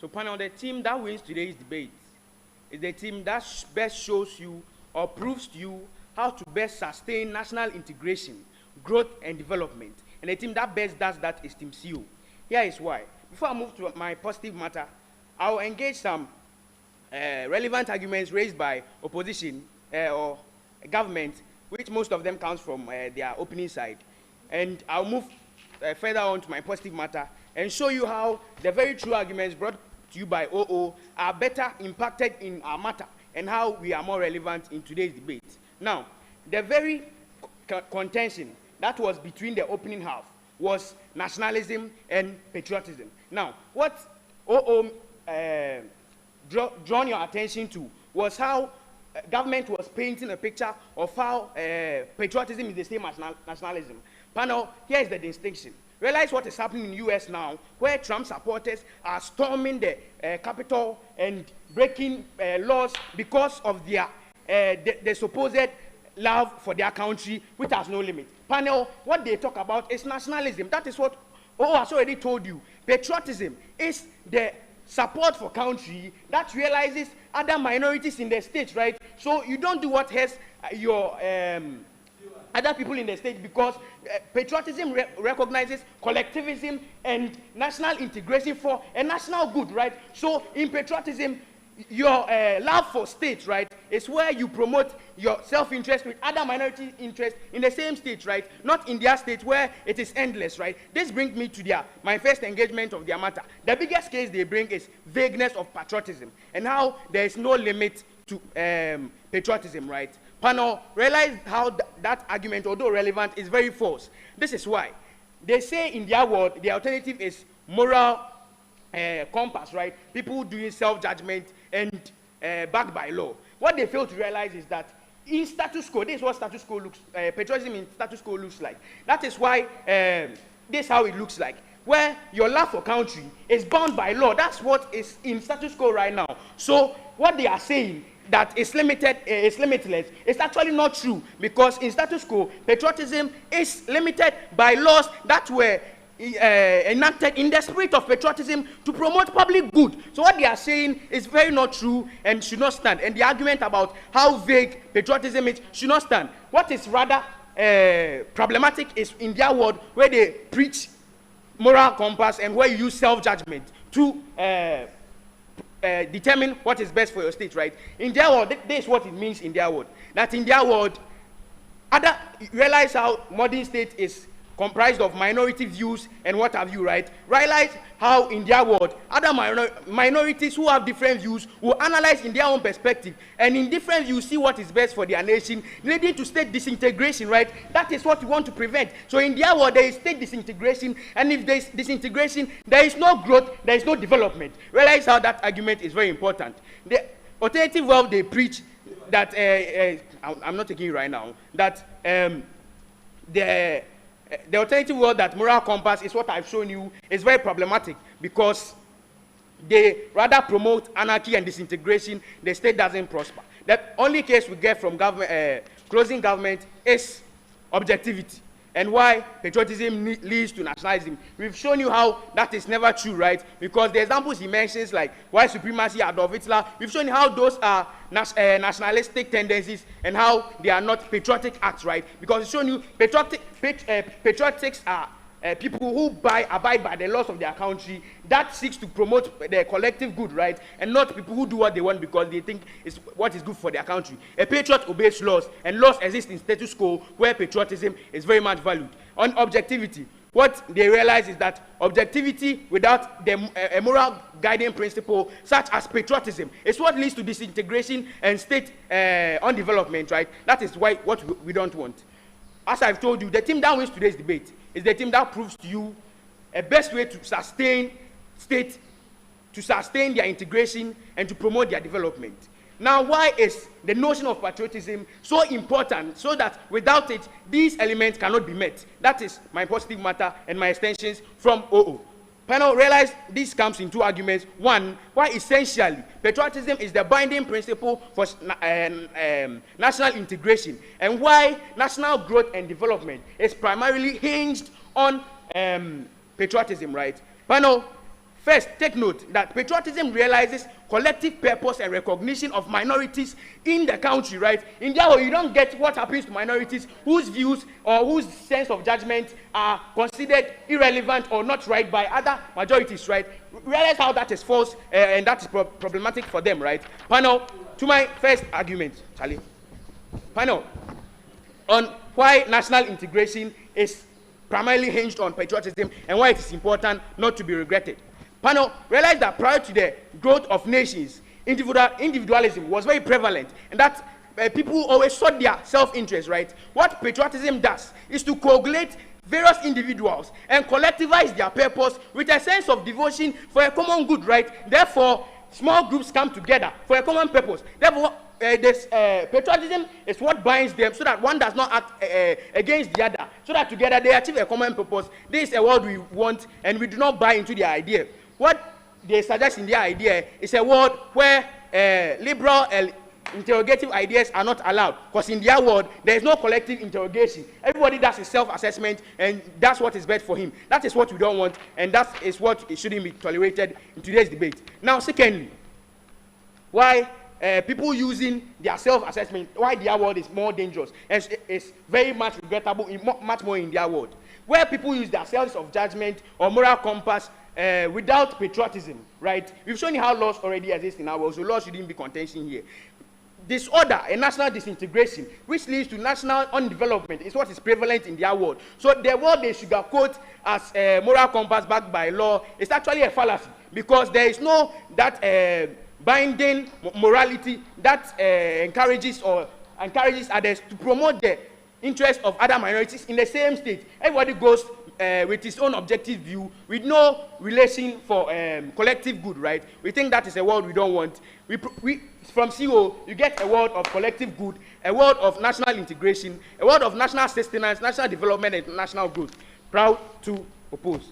So panel, the team that wins today's debate is the team that best shows you or proves to you how to best sustain national integration, growth, and development. And the team that best does that is Team CO. Here is why. Before I move to my positive matter, I will engage some relevant arguments raised by opposition or government, which most of them comes from their opening side. And I'll move further on to my positive matter and show you how the very true arguments brought to you by OO are better impacted in our matter and how we are more relevant in today's debate. Now, the very contention that was between the opening half was nationalism and patriotism. Now, what OO drawn your attention to was how government was painting a picture of how patriotism is the same as nationalism. Panel, here is the distinction. Realize what is happening in the US now, where Trump supporters are storming the Capitol and breaking laws because of their the supposed love for their country, which has no limit. Panel, what they talk about is nationalism. That is what has already told you. Patriotism is the support for country that realizes other minorities in the state, right? So you don't do what has your other people in the state, because patriotism recognizes collectivism and national integration for a national good, right? So in patriotism, your love for state, right, is where you promote your self-interest with other minority interests in the same state, right? Not in their state where it is endless, right? This brings me to my first engagement of their matter. The biggest case they bring is vagueness of patriotism and how there is no limit to patriotism, right? Panel, realize how that argument, although relevant, is very false. This is why. They say in their world, the alternative is moral compass, right? People doing self-judgment and backed by law. What they fail to realize is that in status quo, this is what status quo looks, patriotism in status quo looks like. That is why this is how it looks like, where your love for country is bound by law. That's what is in status quo right now. So what they are saying that is limited, is limitless, it's actually not true, because in status quo, patriotism is limited by laws that were enacted in the spirit of patriotism to promote public good. So what they are saying is very not true and should not stand. And the argument about how vague patriotism is should not stand. What is rather problematic is in their world, where they preach moral compass and where you use self-judgment to determine what is best for your state, right? In their world, this is what it means in their world. That in their world, realize how modern state is comprised of minority views and what have you, right? Realize how in their world, other minorities who have different views will analyze in their own perspective, and in different views see what is best for their nation, leading to state disintegration, right? That is what we want to prevent. So in their world, there is state disintegration, and if there is disintegration, there is no growth, there is no development. Realize how that argument is very important. The alternative world they preach that, I'm not taking it right now, that the alternative world, that moral compass is what I've shown you, is very problematic, because they rather promote anarchy and disintegration. The state doesn't prosper. The only case we get from government, closing government, is objectivity, and why patriotism leads to nationalism. We've shown you how that is never true, right? Because the examples he mentions, like white supremacy, Adolf Hitler, we've shown you how those are nationalistic tendencies and how they are not patriotic acts, right? Because it's shown you patriotics are people who abide by the laws of their country, that seeks to promote their collective good, right? And not people who do what they want because they think is what is good for their country. A patriot obeys laws, and laws exist in status quo where patriotism is very much valued. On objectivity, what they realize is that objectivity without a moral guiding principle such as patriotism is what leads to disintegration and state undevelopment, right? That is what we don't want. As I've told you, the team that wins today's debate is the team that proves to you a best way to sustain state, to sustain their integration, and to promote their development. Now, why is the notion of patriotism so important, so that without it, these elements cannot be met? That is my positive matter and my extensions from OO. Panel, realize this comes in two arguments. One, why essentially patriotism is the binding principle for national integration, and why national growth and development is primarily hinged on patriotism, right? Panel, First, take note that patriotism realizes collective purpose and recognition of minorities in the country, right? In that way, you don't get what happens to minorities whose views or whose sense of judgment are considered irrelevant or not right by other majorities, right? Realize how that is false and that is problematic for them, right? Panel, to my first argument, Charlie. Panel, on why national integration is primarily hinged on patriotism and why it is important not to be regretted. Panel, realize that prior to the growth of nations, individualism was very prevalent, and that people always sought their self-interest, right? What patriotism does is to coagulate various individuals and collectivize their purpose with a sense of devotion for a common good, right? Therefore, small groups come together for a common purpose. Therefore, patriotism is what binds them so that one does not act against the other, so that together they achieve a common purpose. This is a world we want, and we do not buy into their idea. What they suggest in their idea is a world where liberal and interrogative ideas are not allowed, because in their world there is no collective interrogation. Everybody does a self-assessment, and that's what is best for him. That is what we don't want, and that is what it shouldn't be tolerated in today's debate. Now, secondly, why people using their self-assessment, why their world is more dangerous, and it's very much regrettable, much more in their world, where people use their sense of judgment or moral compass without patriotism, right? We've shown you how laws already exist in our world, so laws shouldn't be contention here. Disorder and national disintegration, which leads to national undevelopment, is what is prevalent in their world. So the word they sugarcoat as a moral compass backed by law is actually a fallacy, because there is no that binding morality that encourages others to promote the interests of other minorities in the same state. Everybody goes with his own objective view, with no relation for collective good, right? We think that is a world we don't want. From CO, you get a world of collective good, a world of national integration, a world of national sustenance, national development, and national growth. Proud to oppose.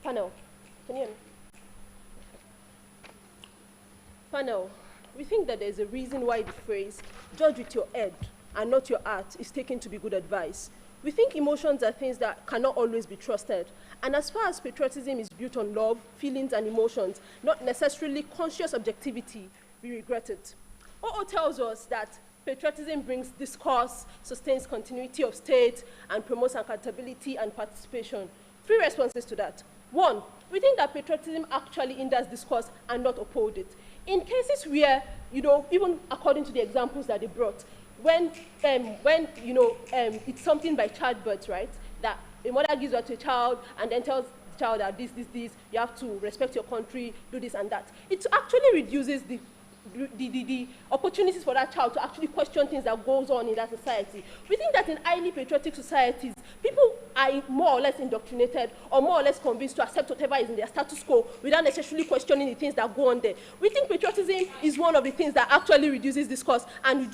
Panel, can you hear me? Panel, we think that there's a reason why the phrase, judge with your head and not your heart, is taken to be good advice. We think emotions are things that cannot always be trusted. And as far as patriotism is built on love, feelings, and emotions, not necessarily conscious objectivity, we regret it. OO tells us that patriotism brings discourse, sustains continuity of state, and promotes accountability and participation. 3 responses to that. 1, we think that patriotism actually hinders discourse and not uphold it. In cases where, even according to the examples that they brought, when it's something by childbirth, right, that a mother gives birth to a child and then tells the child that this, you have to respect your country, do this and that. It actually reduces the opportunities for that child to actually question things that goes on in that society. We think that in highly patriotic societies, people are more or less indoctrinated or more or less convinced to accept whatever is in their status quo without necessarily questioning the things that go on there. We think patriotism is one of the things that actually reduces discourse, and we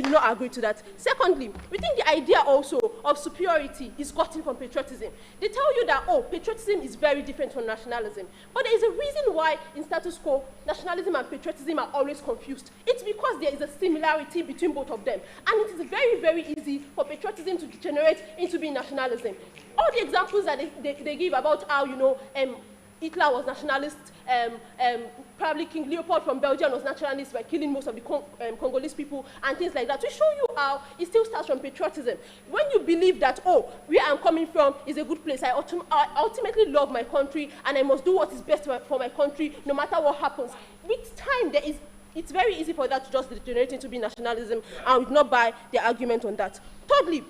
do not agree to that. Secondly, we think the idea also of superiority is gotten from patriotism. They tell you that, patriotism is very different from nationalism. But there is a reason why in status quo, nationalism and patriotism are always confused. It's because there is a similarity between both of them. And it is very, very easy for patriotism to degenerate into being nationalism. All the examples that they give about how, Hitler was nationalist, probably King Leopold from Belgium was nationalist by killing most of the Congolese people and things like that. To show you how it still starts from patriotism. When you believe that, oh, where I'm coming from is a good place, I ultimately love my country and I must do what is best for my country no matter what happens. With time, it's very easy for that to just degenerate into being nationalism, and we would not buy the argument on that. Thirdly,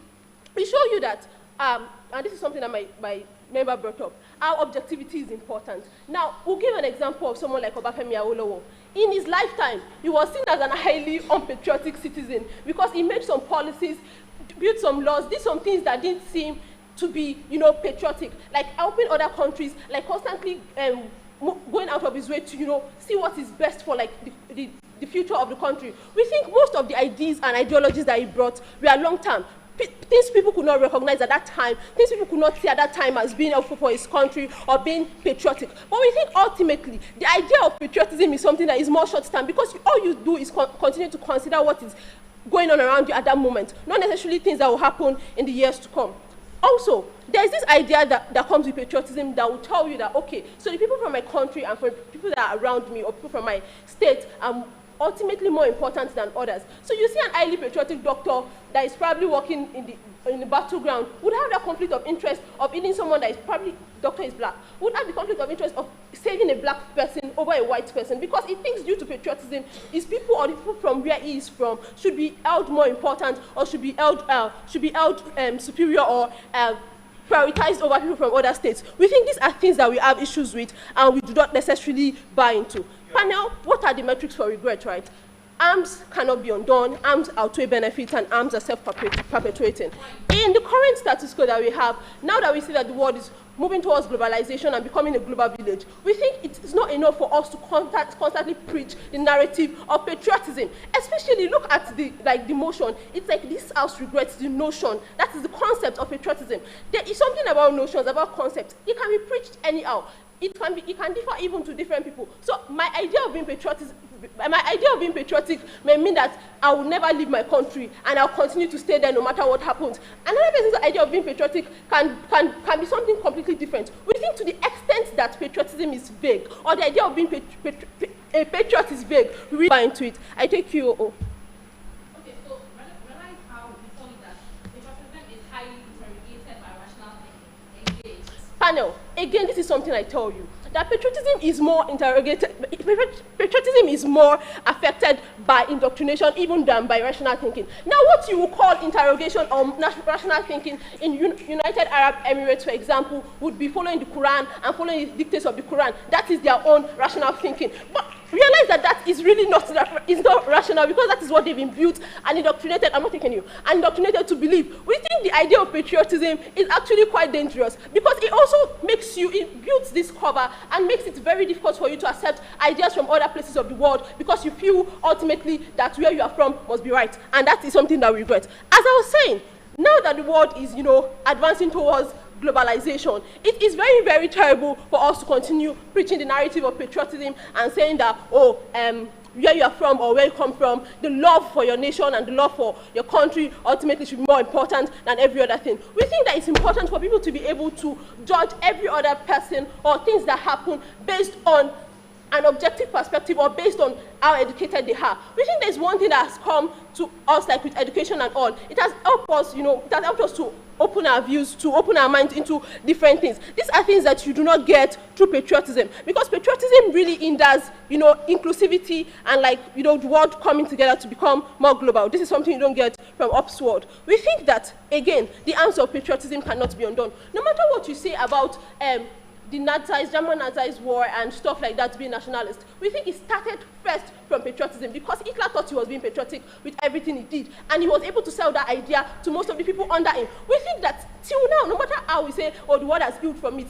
we show you that, and this is something that my member brought up, how objectivity is important. Now, we'll give an example of someone like Obafemi Awolowo. In his lifetime, he was seen as an highly unpatriotic citizen because he made some policies, built some laws, did some things that didn't seem to be, patriotic, like helping other countries, like constantly going out of his way to, see what is best for, like, the future of the country. We think most of the ideas and ideologies that he brought were long-term. Things people could not recognize at that time, things people could not see at that time as being helpful for his country or being patriotic. But we think ultimately the idea of patriotism is something that is more short-term because all you do is continue to consider what is going on around you at that moment, not necessarily things that will happen in the years to come. Also, there's this idea that comes with patriotism that will tell you that, okay, so the people from my country and for people that are around me or people from my state ultimately more important than others. So you see an highly patriotic doctor that is probably working in the battleground would have the conflict of interest of eating someone that is probably, doctor is black, would have the conflict of interest of saving a black person over a white person because he thinks due to patriotism, his people or the people from where he is from should be held more important or should be held superior or prioritized over people from other states. We think these are things that we have issues with and we do not necessarily buy into. Panel, what are the metrics for regret, right? Arms cannot be undone, arms outweigh benefits, and arms are self-perpetuating. In the current status quo that we have, now that we see that the world is moving towards globalization and becoming a global village, we think it is not enough for us to constantly preach the narrative of patriotism. Especially look at the motion. It's like this house regrets the notion. That is the concept of patriotism. There is something about notions, about concepts. It can be preached anyhow. It can differ even to different people. So my idea of being patriotic may mean that I will never leave my country and I'll continue to stay there no matter what happens. Another person's idea of being patriotic can be something completely different. We think to the extent that patriotism is vague, or the idea of being a patriot is vague, we really buy into it. I take you. Okay, so realize how we told you that patriotism is highly interrogated by rational thinking. Engaged. Panel, again, this is something I tell you. That patriotism is more affected by indoctrination even than by rational thinking. Now, what you would call interrogation or rational thinking in United Arab Emirates, for example, would be following the Quran and following the dictates of the Quran. That is their own rational thinking. But realize that is really not rational because that is what they've been built and indoctrinated, I'm not taking you, and indoctrinated to believe. We think the idea of patriotism is actually quite dangerous because it also it builds this cover and makes it very difficult for you to accept ideas from other places of the world because you feel ultimately that where you are from must be right. And that is something that we regret. As I was saying, now that the world is, advancing towards globalization, it is very, very terrible for us to continue preaching the narrative of patriotism and saying that, where you are from or where you come from, the love for your nation and the love for your country ultimately should be more important than every other thing. We think that it's important for people to be able to judge every other person or things that happen based on an objective perspective or based on how educated they are. We think there's one thing that has come to us, like with education and all. It has helped us, it has helped us to open our views, to open our minds into different things. These are things that you do not get through patriotism because patriotism really hinders, inclusivity and the world coming together to become more global. This is something you don't get from upward. We think that, again, the arms of patriotism cannot be undone. No matter what you say about the Nazis, German Nazis war and stuff like that being nationalist, we think it started first from patriotism because Hitler thought he was being patriotic with everything he did and he was able to sell that idea to most of the people under him. We think that till now, no matter how we say, the world has built from it,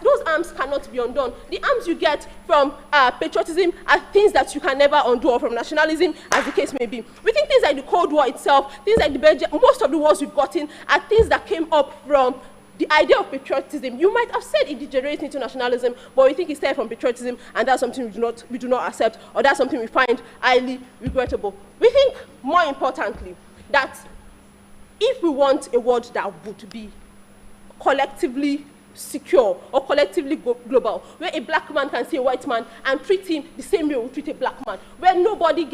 those arms cannot be undone. The arms you get from patriotism are things that you can never undo, or from nationalism, as the case may be. We think things like the Cold War itself, things like the Belgium, most of the wars we've gotten are things that came up from the idea of patriotism. You might have said it degenerates into nationalism, but we think it started from patriotism, and that's something we do not accept, or that's something we find highly regrettable. We think, more importantly, that if we want a world that would be collectively secure or collectively global, where a black man can see a white man and treat him the same way we treat a black man, where nobody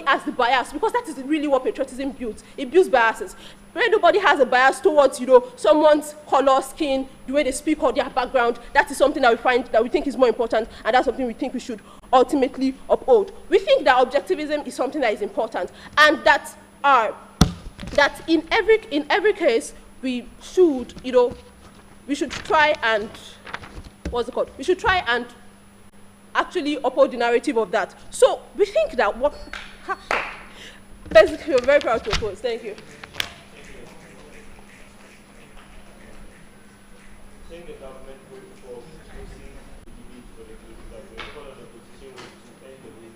has the bias, because that is really what patriotism builds. It builds biases. Where nobody has a bias towards, someone's color, skin, the way they speak, or their background. That is something that we think is more important, and that's something we think we should ultimately uphold. We think that objectivism is something that is important, and that in every case we should, we should try and we should try and actually uphold the narrative of that. So we think that basically, we're very proud to oppose. Thank you. Saying the government vote for closing the debate for the political will call on the opposition to end the debate.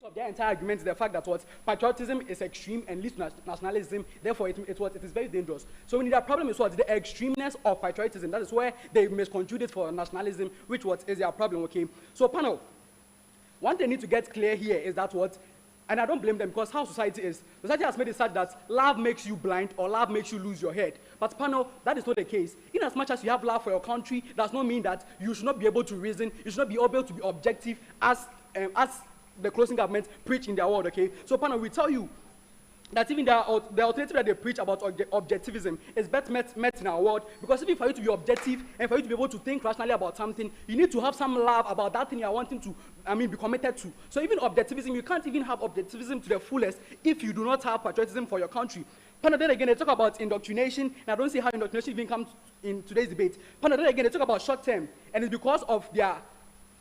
Of their entire argument is the fact that patriotism is extreme and leads to nationalism. Therefore, it is very dangerous. So, when the problem is the extremeness of patriotism. That is where they misconstrued it for nationalism, which is their problem. Okay. So, panel, one thing need to get clear here is that and I don't blame them, because how society is. Society has made it such that love makes you blind or love makes you lose your head. But panel, that is not the case. In as much as you have love for your country, does not mean that you should not be able to reason. You should not be able to be objective as the closing government preach in their word, okay? So, panel, we tell you that even the alternative that they preach about objectivism is best met in our world, because even for you to be objective and for you to be able to think rationally about something, you need to have some love about that thing you are wanting to, be committed to. So even objectivism, you can't even have objectivism to the fullest if you do not have patriotism for your country. Panel, then again, they talk about indoctrination, and I don't see how indoctrination even comes in today's debate. Panel, then again, they talk about short term, and it's because of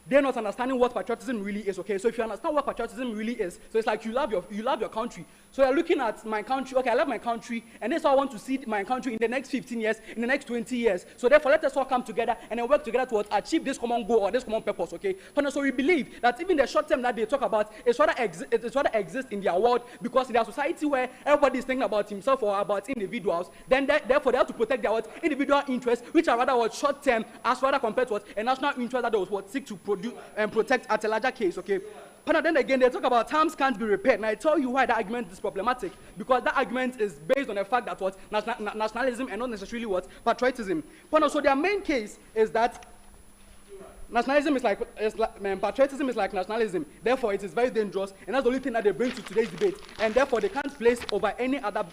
they're not understanding what patriotism really is, okay? So if you understand what patriotism really is, so it's like you love your country. So you're looking at my country, okay, I love my country, and that's how I want to see my country in the next 15 years, in the next 20 years. So therefore, let us all come together and then work together to achieve this common goal or this common purpose, okay? So we believe that even the short term that they talk about is what exists in their world, because in their society where everybody is thinking about himself or about individuals, then therefore they have to protect their individual interests, which are rather short term, as rather compared to a national interest that they seek to produce and protect at a larger case, okay? But then again, they talk about terms can't be repaired. And I tell you why that argument is problematic. Because that argument is based on the fact that nationalism and not necessarily patriotism. But so their main case is that nationalism is like patriotism is like nationalism. Therefore, it is very dangerous, and that's the only thing that they bring to today's debate. And therefore, they can't place over any other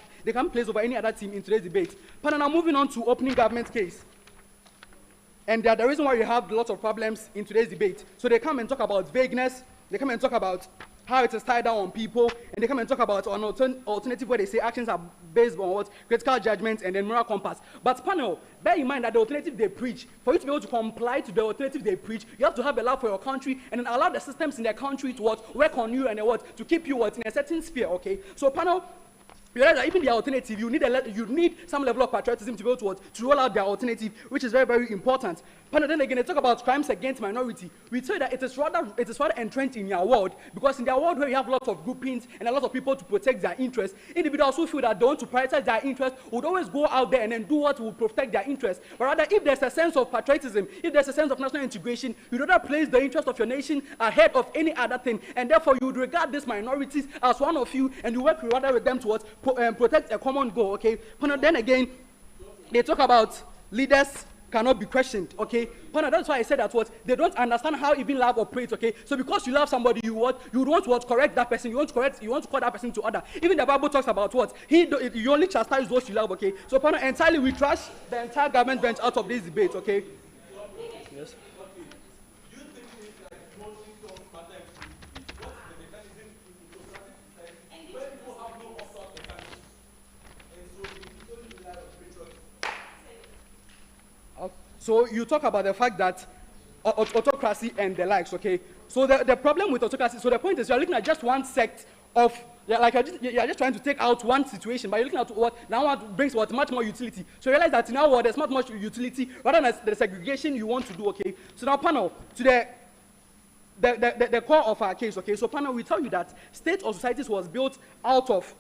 team in today's debate. But now moving on to opening government case. And the reason why we have lots of problems in today's debate. So they come and talk about vagueness, they come and talk about how it is tied down on people, and they come and talk about an alternative where they say actions are based on critical judgment and then moral compass. But panel, bear in mind that the alternative they preach, for you to be able to comply to the alternative they preach, you have to have a love for your country and then allow the systems in their country to work on you and to keep you in a certain sphere, okay? So panel, you realize that even the alternative, you need some level of patriotism to be able to roll out their alternative, which is very, very important. But then again, they talk about crimes against minority. We say that it is rather entrenched in your world, because in their world where you have lots of groupings and a lot of people to protect their interests, individuals who feel that they want to prioritize their interests would always go out there and then do what will protect their interests. But rather, if there's a sense of patriotism, if there's a sense of national integration, you'd rather place the interest of your nation ahead of any other thing, and therefore you would regard these minorities as one of you, and you work rather with them towards protect a common goal, okay? But then again, they talk about leaders cannot be questioned, okay? But that's why I said that they don't understand how even love operates, okay? So because you love somebody, you want to correct that person, you want to call that person to order. Even the Bible talks about you only chastise those you love, okay? So entirely we trash the entire government bench out of this debate, okay? Yes. So you talk about the fact that autocracy and the likes, okay? So the problem with autocracy, so the point is you're looking at just one sect of, like you're just trying to take out one situation, but you're looking at what now what brings what much more utility. So you realize that in our world there's not much utility rather than the segregation you want to do, okay? So now panel, to the core of our case, okay? So panel, we tell you that state or societies was built out of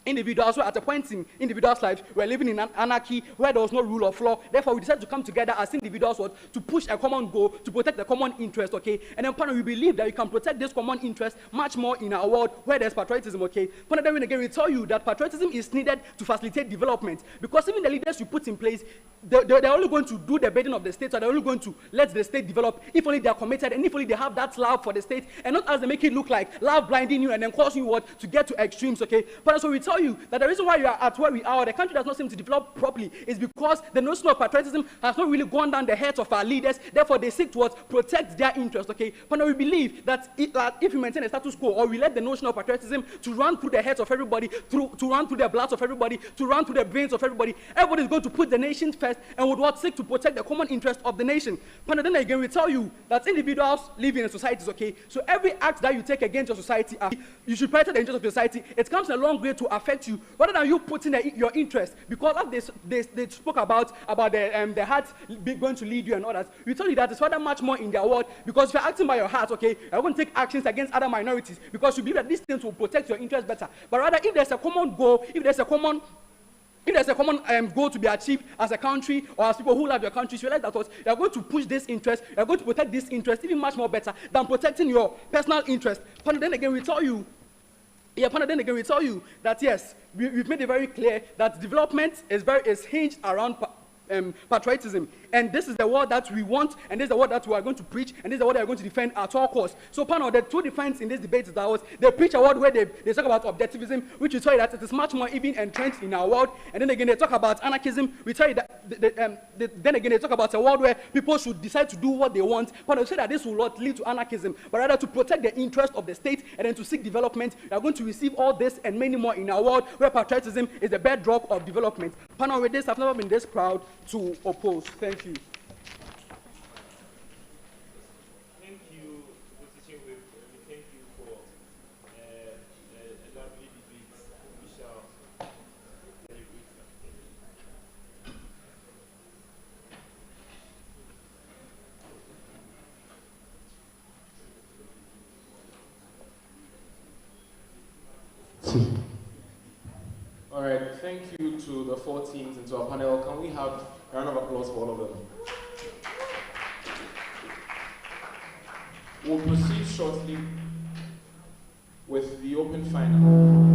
individuals who at a point in individuals' lives were living in an anarchy where there was no rule of law. Therefore, we decided to come together as individuals to push a common goal, to protect the common interest, okay? And then, panel, we believe that we can protect this common interest much more in our world where there's patriotism, okay? Panel, then again, we tell you that patriotism is needed to facilitate development because even the leaders you put in place, they're only going to do the burden of the state, so they're only going to let the state develop if only they're committed and if only they have that love for the state and not as they make it look like love blinding you and then causing you what to get to extremes, okay? Panel, so we tell you that the reason why you are at where we are, the country does not seem to develop properly, is because the notion of patriotism has not really gone down the heads of our leaders. Therefore, they seek to protect their interests. Okay, but now we believe that if we maintain a status quo, or we let the notion of patriotism to run through the heads of everybody, to run through the bloods of everybody, to run through the brains of everybody is going to put the nation first and would seek to protect the common interest of the nation. But then again, we tell you that individuals live in societies. Okay, so every act that you take against your society, you should protect the interest of your society. It comes a long way to affect you, rather than you putting your interest. Because as they spoke about the heart going to lead you and all that, we tell you that it's rather much more in their word. Because if you're acting by your heart, okay, you're going to take actions against other minorities because you believe that these things will protect your interest better. But rather, if there's a common goal, if there's a common goal to be achieved as a country or as people who love your country, you realize that you're going to push this interest, you're going to protect this interest even much more better than protecting your personal interest. But then again, we tell you that yes, we've made it very clear that development is hinged around patriotism. And this is the word that we want, and this is the word that we are going to preach, and this is the word that we are going to defend at all costs. So, panel, the two defense in this debate is that they preach a word where they talk about objectivism, which we tell you that it is much more even entrenched in our world. And then again, they talk about anarchism. We tell you that then again, they talk about a world where people should decide to do what they want. But they say that this will not lead to anarchism, but rather to protect the interest of the state and then to seek development. We are going to receive all this and many more in our world where patriotism is the bedrock of development. Panel, with this, I've never been this proud to oppose. Thank you. Thank you, Mr. Chinwe. Thank you for a lovely debate. We shall celebrate that. All right, thank you to the four teams and to our panel. Can we have a round of applause for all of them? We'll proceed shortly with the open final.